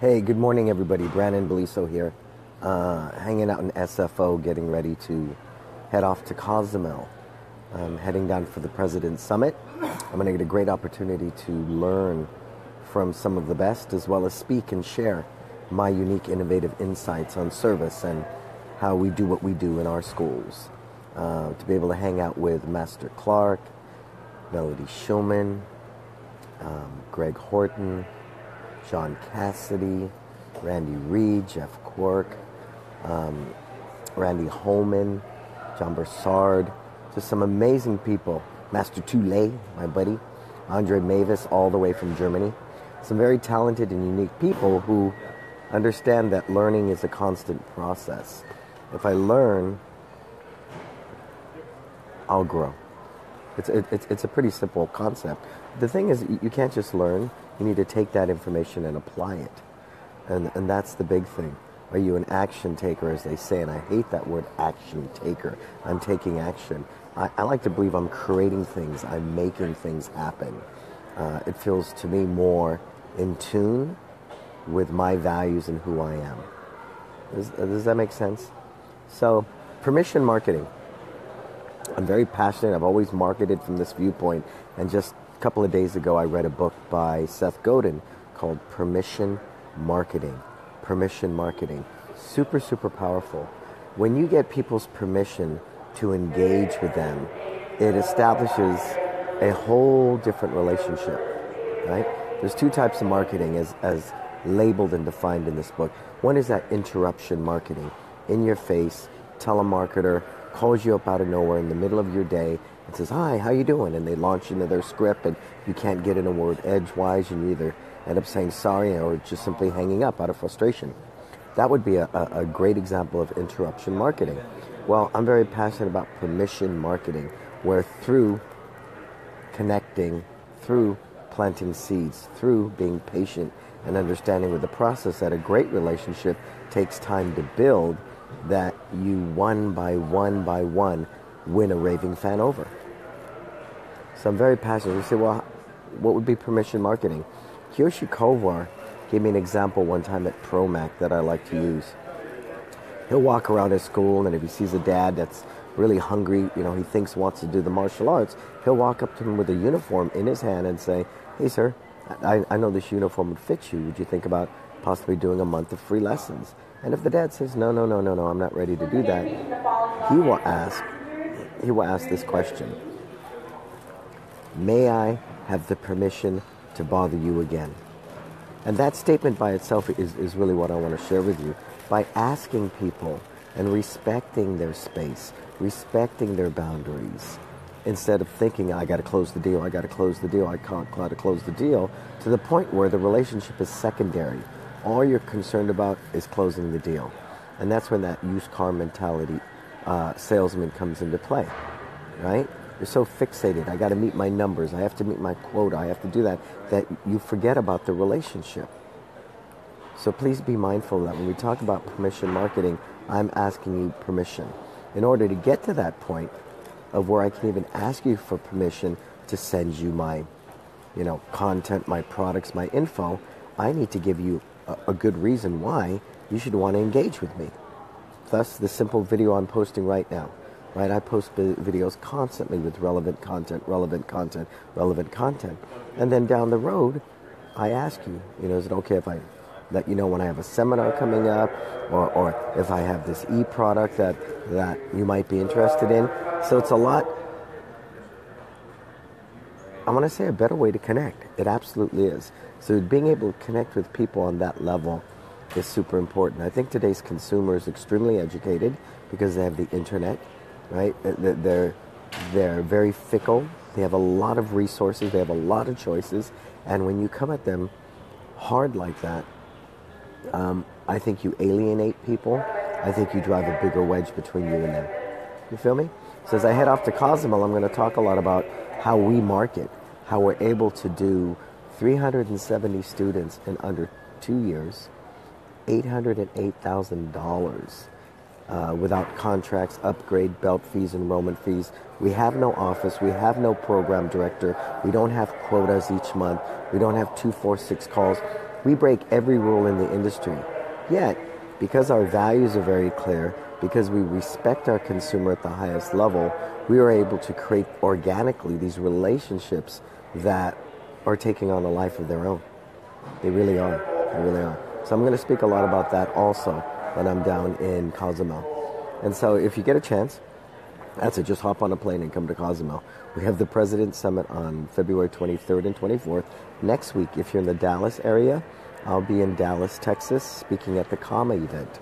Hey, good morning, everybody. Brannon Beliso here, hanging out in SFO, getting ready to head off to Cozumel. I'm heading down for the President's Summit. I'm going to get a great opportunity to learn from some of the best, as well as speak and share my unique, innovative insights on service and how we do what we do in our schools. To be able to hang out with Master Clark, Melody Shulman, Greg Horton, John Cassidy, Randy Reed, Jeff Quirk, Randy Holman, John Broussard, just some amazing people. Master Toulay, my buddy, Andre Mavis, all the way from Germany. Some very talented and unique people who understand that learning is a constant process. If I learn, I'll grow. It's a pretty simple concept. The thing is, you can't just learn. You need to take that information and apply it. And that's the big thing. Are you an action taker, as they say? And I hate that word action taker. I'm taking action. I like to believe I'm creating things. I'm making things happen. It feels to me more in tune with my values and who I am. Does that make sense? So, permission marketing. I'm very passionate. I've always marketed from this viewpoint. And just a couple of days ago, I read a book by Seth Godin called Permission Marketing. Permission marketing. Super, super powerful. When you get people's permission to engage with them, it establishes a whole different relationship, right? There's two types of marketing as labeled and defined in this book. One is that interruption marketing. In your face, telemarketer calls you up out of nowhere in the middle of your day and says, "Hi, how you doing?" And they launch into their script and you can't get in a word edgewise, and you either end up saying sorry or just simply hanging up out of frustration. That would be a great example of interruption marketing. Well, I'm very passionate about permission marketing, where through connecting, through planting seeds, through being patient and understanding with the process that a great relationship takes time to build, that you one by one win a raving fan over. So I'm very passionate. You say, well, what would be permission marketing? Kyoshi Kovar gave me an example one time at Promac that I like to use. He'll walk around his school, and if he sees a dad that's really hungry, he thinks wants to do the martial arts, he'll walk up to him with a uniform in his hand and say, "Hey, sir, I know this uniform would fit you. Would you think about possibly doing a month of free lessons?" And if the dad says, no, I'm not ready to do that, he will ask this question: "May I have the permission to bother you again?" And that statement by itself is really what I want to share with you. By asking people and respecting their space, respecting their boundaries, instead of thinking, I got to close the deal, I got to close the deal, I can't close the deal, to the point where the relationship is secondary. All you're concerned about is closing the deal. And that's when that used car mentality salesman comes into play, right? You're so fixated, I got to meet my numbers, I have to meet my quota, I have to do that you forget about the relationship. So please be mindful that when we talk about permission marketing, I'm asking you permission. In order to get to that point of where I can even ask you for permission to send you my, content, my products, my info, I need to give you a good reason why you should want to engage with me. Thus, the simple video I'm posting right now. Right, I post videos constantly with relevant content. And then down the road, I ask you, is it okay if I let you know when I have a seminar coming up, or if I have this e-product that you might be interested in? So it's a lot, I want to say, a better way to connect. It absolutely is. So being able to connect with people on that level is super important. I think today's consumer is extremely educated because they have the internet. Right? They're very fickle. They have a lot of resources. They have a lot of choices. And when you come at them hard like that, I think you alienate people. I think you drive a bigger wedge between you and them. You feel me? So as I head off to Cozumel, I'm going to talk a lot about how we market, how we're able to do 370 students in under 2 years, $808,000. Without contracts, upgrade, belt fees, enrollment fees. We have no office. We have no program director. We don't have quotas each month. We don't have 2, 4, 6 calls. We break every rule in the industry. Yet, because our values are very clear, because we respect our consumer at the highest level, we are able to create organically these relationships that are taking on a life of their own. They really are. They really are. So I'm going to speak a lot about that also when I'm down in Cozumel. And so if you get a chance, that's it. Just hop on a plane and come to Cozumel. We have the President's Summit on February 23rd and 24th. Next week, if you're in the Dallas area, I'll be in Dallas, Texas, speaking at the KAMA event,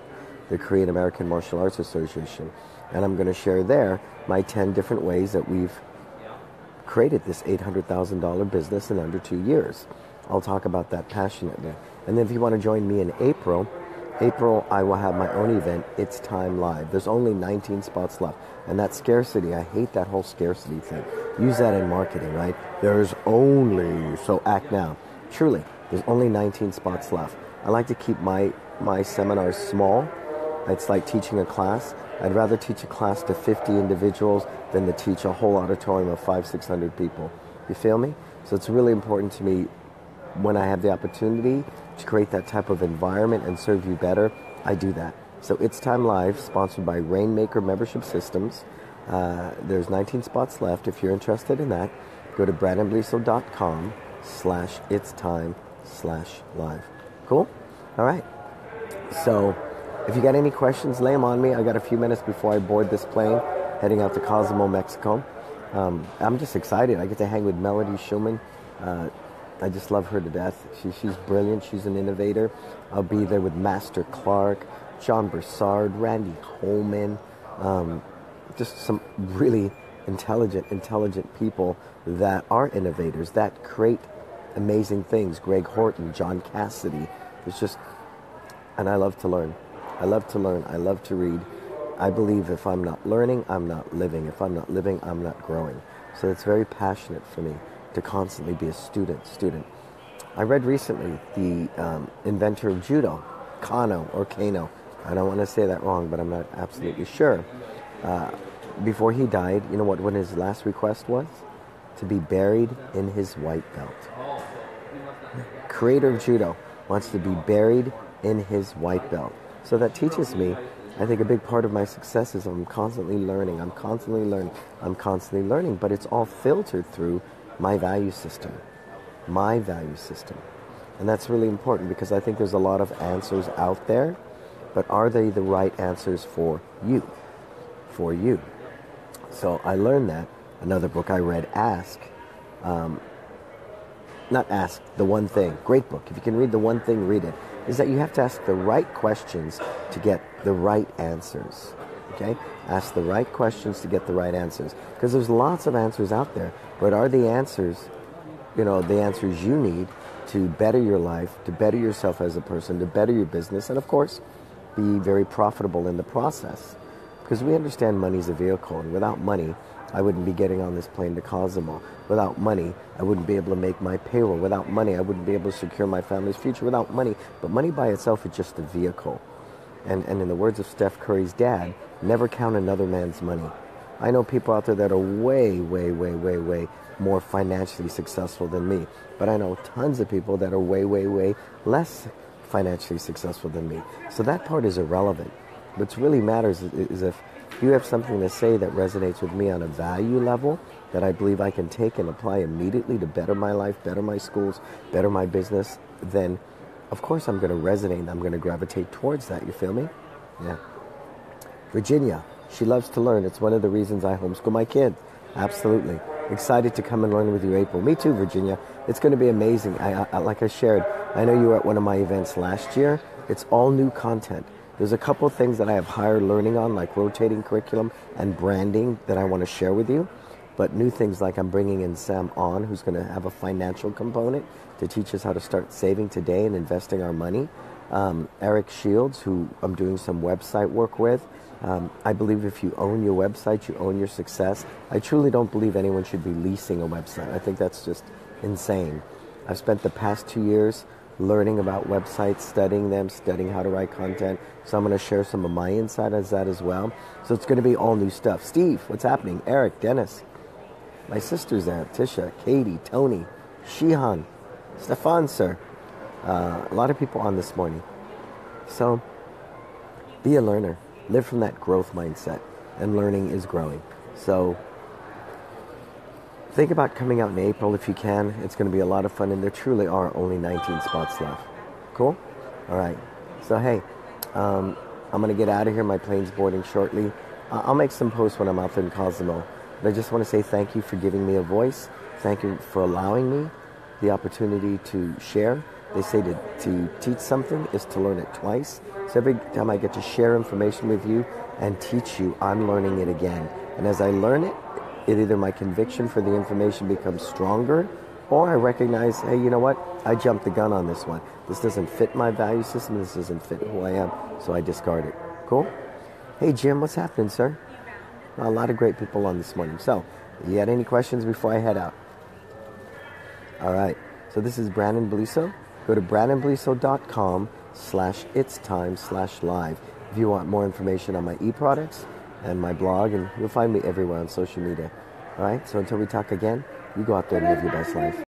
the Korean American Martial Arts Association. And I'm going to share there my 10 different ways that we've created this $800,000 business in under 2 years. I'll talk about that passionately. And then if you want to join me in April, I will have my own event, It's Time Live. There's only 19 spots left. And that scarcity, I hate that whole scarcity thing. Use that in marketing, right? There's only, so act now. Truly, there's only 19 spots left. I like to keep my seminars small. It's like teaching a class. I'd rather teach a class to 50 individuals than to teach a whole auditorium of 500-600 people. You feel me? So it's really important to me when I have the opportunity to create that type of environment and serve you better, I do that. So It's Time Live, sponsored by Rainmaker Membership Systems. There's 19 spots left. If you're interested in that, go to brannonbeliso.com/itstime/live. Cool? All right. So if you got any questions, lay them on me. I got a few minutes before I board this plane, heading out to Cozumel, Mexico. I'm just excited. I get to hang with Melody Schumann. I just love her to death. She's brilliant. She's an innovator. I'll be there with Master Clark, John Broussard, Randy Holman, just some really intelligent people that are innovators, that create amazing things. Greg Horton, John Cassidy. It's just, and I love to learn. I love to learn. I love to read. I believe if I'm not learning, I'm not living. If I'm not living, I'm not growing. So it's very passionate for me to constantly be a student. I read recently the inventor of judo, Kano or Kano. I don't want to say that wrong, but I'm not absolutely sure. Before he died, you know what his last request was? To be buried in his white belt. Creator of judo wants to be buried in his white belt. So that teaches me, I think a big part of my success is I'm constantly learning, but it's all filtered through my value system. And that's really important because I think there's a lot of answers out there, but are they the right answers for you? So I learned that. Another book I read, not Ask, The One Thing. Great book. If you can read The One Thing, read it. Is that you have to ask the right questions to get the right answers. Okay? Ask the right questions to get the right answers. Because there's lots of answers out there, but are the answers, the answers you need to better your life, to better yourself as a person, to better your business, and of course, be very profitable in the process. Because we understand money's a vehicle, and without money, I wouldn't be getting on this plane to Cozumel. Without money, I wouldn't be able to make my payroll. Without money, I wouldn't be able to secure my family's future. Without money, but money by itself is just a vehicle. And in the words of Steph Curry's dad, never count another man's money. I know people out there that are way more financially successful than me. But I know tons of people that are way less financially successful than me. So that part is irrelevant. What really matters is if you have something to say that resonates with me on a value level that I believe I can take and apply immediately to better my life, better my schools, better my business, then of course I'm going to resonate and I'm going to gravitate towards that. You feel me? Yeah. Virginia, she loves to learn. It's one of the reasons I homeschool my kids. Absolutely. Excited to come and learn with you, April. Me too, Virginia. It's going to be amazing. Like I shared, I know you were at one of my events last year. It's all new content. There's a couple of things that I have higher learning on, like rotating curriculum and branding that I want to share with you. But new things like I'm bringing in Sam On, who's going to have a financial component to teach us how to start saving today and investing our money. Eric Shields, who I'm doing some website work with. I believe if you own your website, you own your success. I truly don't believe anyone should be leasing a website. I think that's just insane. I've spent the past 2 years learning about websites, studying them, studying how to write content. So I'm going to share some of my insight as that as well. So it's going to be all new stuff. Steve, what's happening? Eric, Dennis, my sisters there, Tisha, Katie, Tony, Shihan, Stefan, sir. A lot of people on this morning. So be a learner. Live from that growth mindset. And learning is growing. So think about coming out in April if you can. It's going to be a lot of fun, and there truly are only 19 spots left. Cool? All right. So, hey, I'm going to get out of here. My plane's boarding shortly. I'll make some posts when I'm out there in Cozumel. But I just want to say thank you for giving me a voice. Thank you for allowing me the opportunity to share. They say to teach something is to learn it twice. So every time I get to share information with you and teach you, I'm learning it again. And as I learn it, either my conviction for the information becomes stronger, or I recognize, hey, you know what? I jumped the gun on this one. This doesn't fit my value system. This doesn't fit who I am. So I discard it. Cool? Hey, Jim, what's happening, sir? A lot of great people on this morning. So, you got any questions before I head out? All right. So this is Brannon Beliso. Go to brannonbeliso.com/itstime/live if you want more information on my e-products and my blog, and you'll find me everywhere on social media. All right. So until we talk again, you go out there and live your best life.